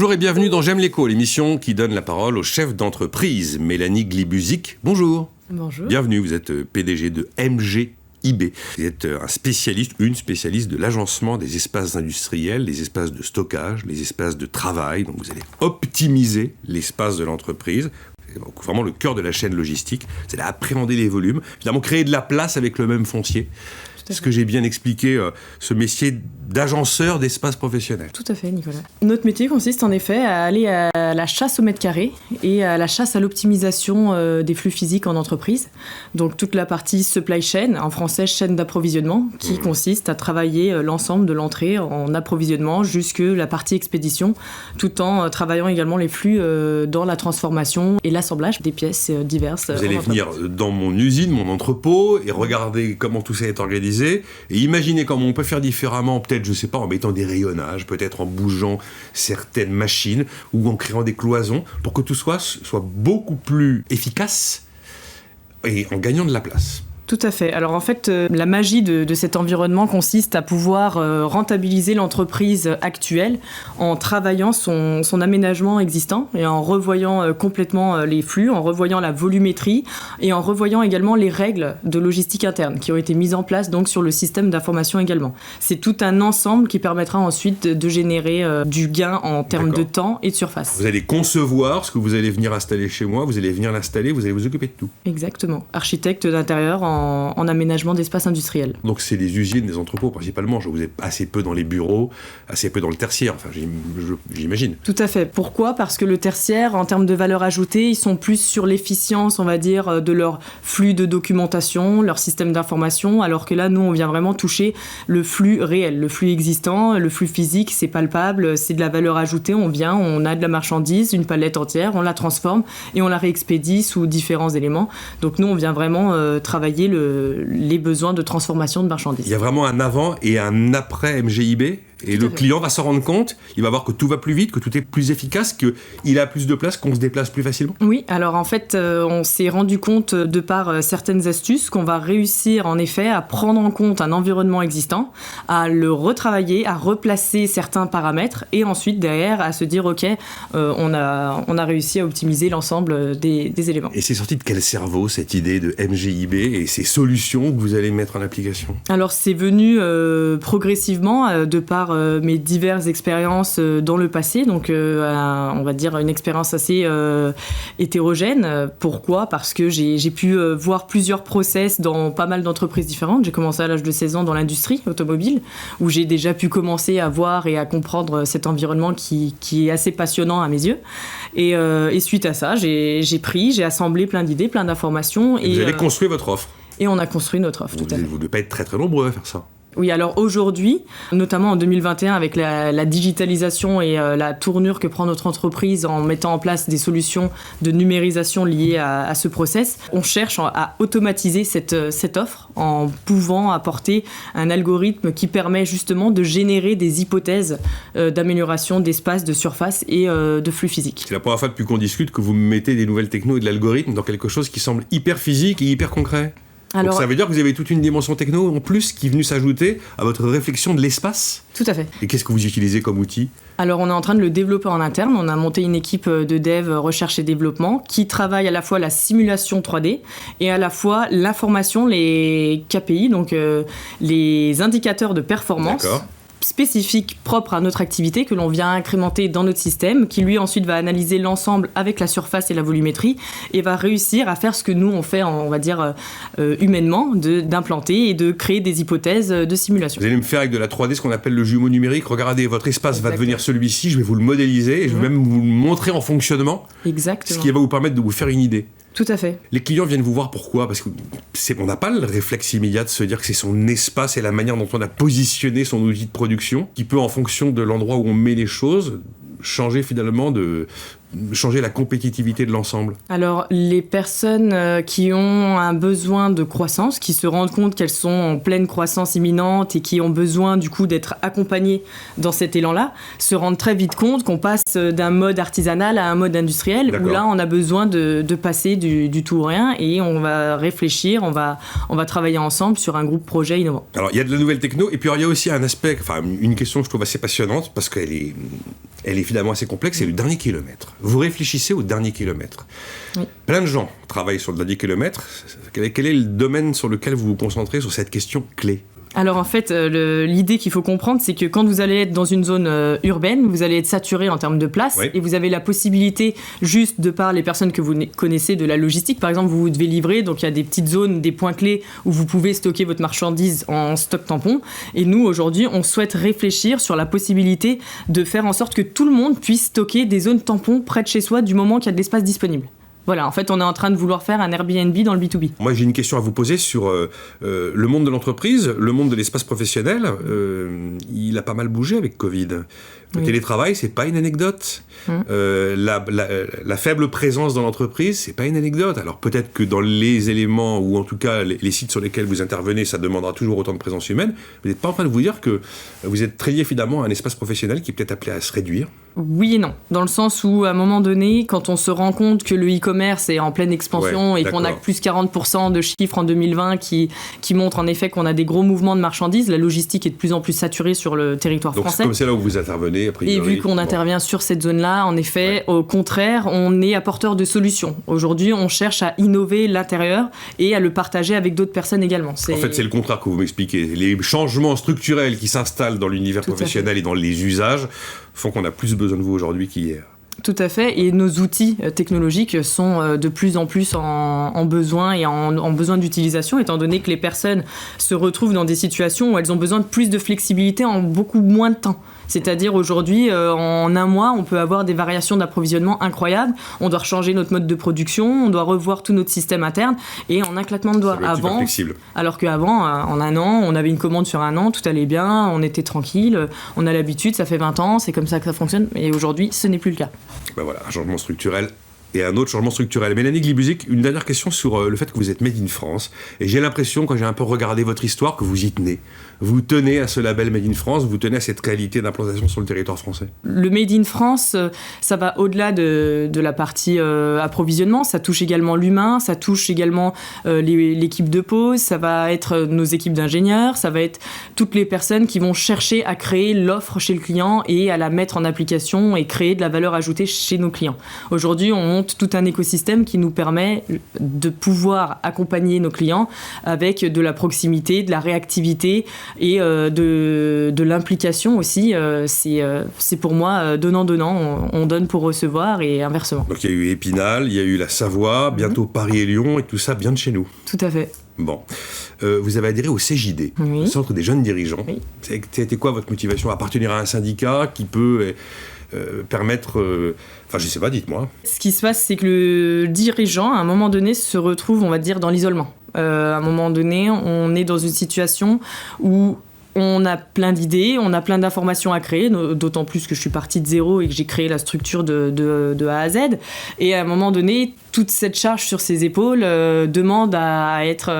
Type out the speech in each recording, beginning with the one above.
Bonjour et bienvenue dans J'aime l'écho, l'émission qui donne la parole aux chefs d'entreprise. Mélanie Glibuzik, bonjour. Bonjour. Bienvenue, vous êtes PDG de MGIB. Vous êtes une spécialiste de l'agencement des espaces industriels, les espaces de stockage, les espaces de travail. Donc vous allez optimiser l'espace de l'entreprise. C'est vraiment le cœur de la chaîne logistique. Vous allez appréhender les volumes, finalement créer de la place avec le même foncier. Est-ce que j'ai bien expliqué ce métier d'agenceur d'espace professionnel? Tout à fait, Nicolas. Notre métier consiste en effet à aller à la chasse au mètre carré et à la chasse à l'optimisation des flux physiques en entreprise. Donc toute la partie supply chain, en français chaîne d'approvisionnement, qui consiste à travailler l'ensemble de l'entrée en approvisionnement jusque la partie expédition, tout en travaillant également les flux dans la transformation et l'assemblage des pièces diverses. Vous allez venir dans mon usine, mon entrepôt, et regarder comment tout ça est organisé. Et imaginez comment on peut faire différemment, peut-être, je ne sais pas, en mettant des rayonnages, peut-être en bougeant certaines machines ou en créant des cloisons pour que tout soit beaucoup plus efficace et en gagnant de la place. Tout à fait. Alors en fait, la magie de cet environnement consiste à pouvoir rentabiliser l'entreprise actuelle en travaillant son aménagement existant et en revoyant complètement les flux, en revoyant la volumétrie et en revoyant également les règles de logistique interne qui ont été mises en place donc sur le système d'information également. C'est tout un ensemble qui permettra ensuite de générer du gain en termes de temps et de surface. Vous allez concevoir ce que vous allez venir installer chez moi, vous allez venir l'installer, vous allez vous occuper de tout. Exactement. Architecte d'intérieur en aménagement d'espace industriel. Donc c'est des usines, des entrepôts principalement. Je vous ai assez peu dans les bureaux, assez peu dans le tertiaire, enfin j'imagine. Tout à fait. Pourquoi ? Parce que le tertiaire, en termes de valeur ajoutée, ils sont plus sur l'efficience, on va dire, de leur flux de documentation, leur système d'information, alors que là, nous, on vient vraiment toucher le flux réel, le flux existant, le flux physique, c'est palpable, c'est de la valeur ajoutée, on vient, on a de la marchandise, une palette entière, on la transforme et on la réexpédie sous différents éléments. Donc nous, on vient vraiment travailler les besoins de transformation de marchandises. Il y a vraiment un avant et un après MGIB et le client va s'en rendre compte, il va voir que tout va plus vite, que tout est plus efficace, qu'il a plus de place, qu'on se déplace plus facilement. Oui, alors en fait, on s'est rendu compte de par certaines astuces qu'on va réussir en effet à prendre en compte un environnement existant, à le retravailler, à replacer certains paramètres et ensuite derrière à se dire ok, on a réussi à optimiser l'ensemble des éléments. Et c'est sorti de quel cerveau cette idée de MGIB et ces solutions que vous allez mettre en application? Alors c'est venu progressivement de par mes diverses expériences dans le passé, donc on va dire une expérience assez hétérogène. Pourquoi ? Parce que j'ai pu voir plusieurs process dans pas mal d'entreprises différentes. J'ai commencé à l'âge de 16 ans dans l'industrie automobile, où j'ai déjà pu commencer à voir et à comprendre cet environnement qui est assez passionnant à mes yeux. Et suite à ça, j'ai assemblé plein d'idées, plein d'informations. Et vous allez construire votre offre. Et on a construit notre offre, tout à fait. Vous ne devez pas être très très nombreux à faire ça. Oui, alors aujourd'hui, notamment en 2021, avec la digitalisation et la tournure que prend notre entreprise en mettant en place des solutions de numérisation liées à ce process, on cherche à automatiser cette offre en pouvant apporter un algorithme qui permet justement de générer des hypothèses d'amélioration d'espace, de surface et de flux physique. C'est la première fois depuis qu'on discute que vous mettez des nouvelles techno et de l'algorithme dans quelque chose qui semble hyper physique et hyper concret. Alors, donc ça veut dire que vous avez toute une dimension techno en plus qui est venue s'ajouter à votre réflexion de l'espace. Tout à fait. Et qu'est-ce que vous utilisez comme outil ? Alors on est en train de le développer en interne. On a monté une équipe de dev recherche et développement qui travaille à la fois la simulation 3D et à la fois l'information, les KPI, donc les indicateurs de performance. D'accord. Spécifique propre à notre activité que l'on vient incrémenter dans notre système, qui lui ensuite va analyser l'ensemble avec la surface et la volumétrie et va réussir à faire ce que nous on fait, on va dire humainement, d'implanter et de créer des hypothèses de simulation. Vous allez me faire avec de la 3D ce qu'on appelle le jumeau numérique. Regardez, votre espace va devenir celui-ci, je vais vous le modéliser et je vais même vous le montrer en fonctionnement. Exactement. Ce qui va vous permettre de vous faire une idée. Tout à fait. Les clients viennent vous voir pourquoi ? Parce qu'on n'a pas le réflexe immédiat de se dire que c'est son espace et la manière dont on a positionné son outil de production qui peut, en fonction de l'endroit où on met les choses, changer finalement de changer la compétitivité de l'ensemble? Alors, les personnes qui ont un besoin de croissance, qui se rendent compte qu'elles sont en pleine croissance imminente et qui ont besoin du coup d'être accompagnées dans cet élan-là, se rendent très vite compte qu'on passe d'un mode artisanal à un mode industriel. D'accord. Où là, on a besoin de passer du tout au rien et on va réfléchir, on va travailler ensemble sur un groupe projet innovant. Alors, il y a de la nouvelle techno et puis il y a aussi un aspect, une question que je trouve assez passionnante parce qu'elle est finalement assez complexe, c'est le dernier kilomètre. Vous réfléchissez au dernier kilomètre. Oui. Plein de gens travaillent sur le dernier kilomètre. Quel est le domaine sur lequel vous vous concentrez sur cette question clé ? Alors en fait, l'idée qu'il faut comprendre, c'est que quand vous allez être dans une zone urbaine, vous allez être saturé en termes de place, oui. Et vous avez la possibilité, juste de par les personnes que vous connaissez de la logistique, par exemple, vous devez livrer, donc il y a des petites zones, des points clés où vous pouvez stocker votre marchandise en stock tampon. Et nous, aujourd'hui, on souhaite réfléchir sur la possibilité de faire en sorte que tout le monde puisse stocker des zones tampons près de chez soi du moment qu'il y a de l'espace disponible. Voilà, en fait, on est en train de vouloir faire un Airbnb dans le B2B. Moi, j'ai une question à vous poser sur le monde de l'entreprise, le monde de l'espace professionnel. Il a pas mal bougé avec Covid. Le télétravail, c'est pas une anecdote. La faible présence dans l'entreprise, c'est pas une anecdote. Alors peut-être que dans les éléments, ou en tout cas les sites sur lesquels vous intervenez, ça demandera toujours autant de présence humaine. Vous n'êtes pas en train de vous dire que vous êtes très lié finalement à un espace professionnel qui est peut-être appelé à se réduire? Oui et non. Dans le sens où, à un moment donné, quand on se rend compte que le e-commerce est en pleine expansion et qu'on a que plus 40% de chiffres en 2020 qui montrent en effet qu'on a des gros mouvements de marchandises, la logistique est de plus en plus saturée sur le territoire français. Donc c'est comme c'est là où vous intervenez, a priori. Et vu qu'on intervient sur cette zone-là, en effet, au contraire, on est apporteur de solutions. Aujourd'hui, on cherche à innover l'intérieur et à le partager avec d'autres personnes également. En fait, c'est le contraire que vous m'expliquez. Les changements structurels qui s'installent dans l'univers professionnel et dans les usages font qu'on a plus besoin de vous aujourd'hui qu'hier. Tout à fait, et nos outils technologiques sont de plus en plus en besoin et en besoin d'utilisation, étant donné que les personnes se retrouvent dans des situations où elles ont besoin de plus de flexibilité en beaucoup moins de temps. C'est-à-dire aujourd'hui, en un mois, on peut avoir des variations d'approvisionnement incroyables, on doit changer notre mode de production, on doit revoir tout notre système interne, et en un claquement de doigts. Avant, alors qu'avant, en un an, on avait une commande sur un an, tout allait bien, on était tranquille, on a l'habitude, ça fait 20 ans, c'est comme ça que ça fonctionne, et aujourd'hui, ce n'est plus le cas. Ben voilà, un changement structurel et un autre changement structurel. Mélanie Glibuzic, une dernière question sur le fait que vous êtes Made in France. Et j'ai l'impression, quand j'ai un peu regardé votre histoire, que vous y tenez. Vous tenez à ce label Made in France, vous tenez à cette qualité d'implantation sur le territoire français. Le Made in France, ça va au-delà de la partie approvisionnement. Ça touche également l'humain, ça touche également l'équipe de pose, ça va être nos équipes d'ingénieurs, ça va être toutes les personnes qui vont chercher à créer l'offre chez le client et à la mettre en application et créer de la valeur ajoutée chez nos clients. Aujourd'hui, on monte tout un écosystème qui nous permet de pouvoir accompagner nos clients avec de la proximité, de la réactivité et de l'implication aussi. C'est pour moi donnant-donnant. On donne pour recevoir et inversement. Donc il y a eu Épinal, il y a eu la Savoie, bientôt Paris et Lyon, et tout ça vient de chez nous. Tout à fait. Bon. Vous avez adhéré au CJD, le Centre des jeunes dirigeants. Oui. C'était quoi votre motivation? Appartenir à un syndicat qui peut permettre... Enfin, je sais pas, dites-moi. Ce qui se passe, c'est que le dirigeant, à un moment donné, se retrouve, on va dire, dans l'isolement. À un moment donné, on est dans une situation où on a plein d'idées, on a plein d'informations à créer, d'autant plus que je suis partie de zéro et que j'ai créé la structure de A à Z. Et à un moment donné, toute cette charge sur ses épaules demande à être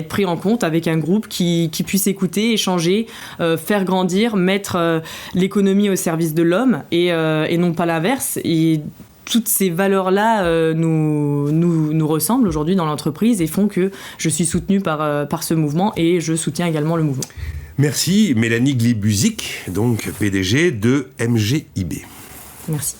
pris en compte avec un groupe qui puisse écouter, échanger, faire grandir, mettre l'économie au service de l'homme et non pas l'inverse. Et toutes ces valeurs-là nous ressemblent aujourd'hui dans l'entreprise et font que je suis soutenue par ce mouvement et je soutiens également le mouvement. Merci Mélanie Glibuzic, donc PDG de MGIB. Merci.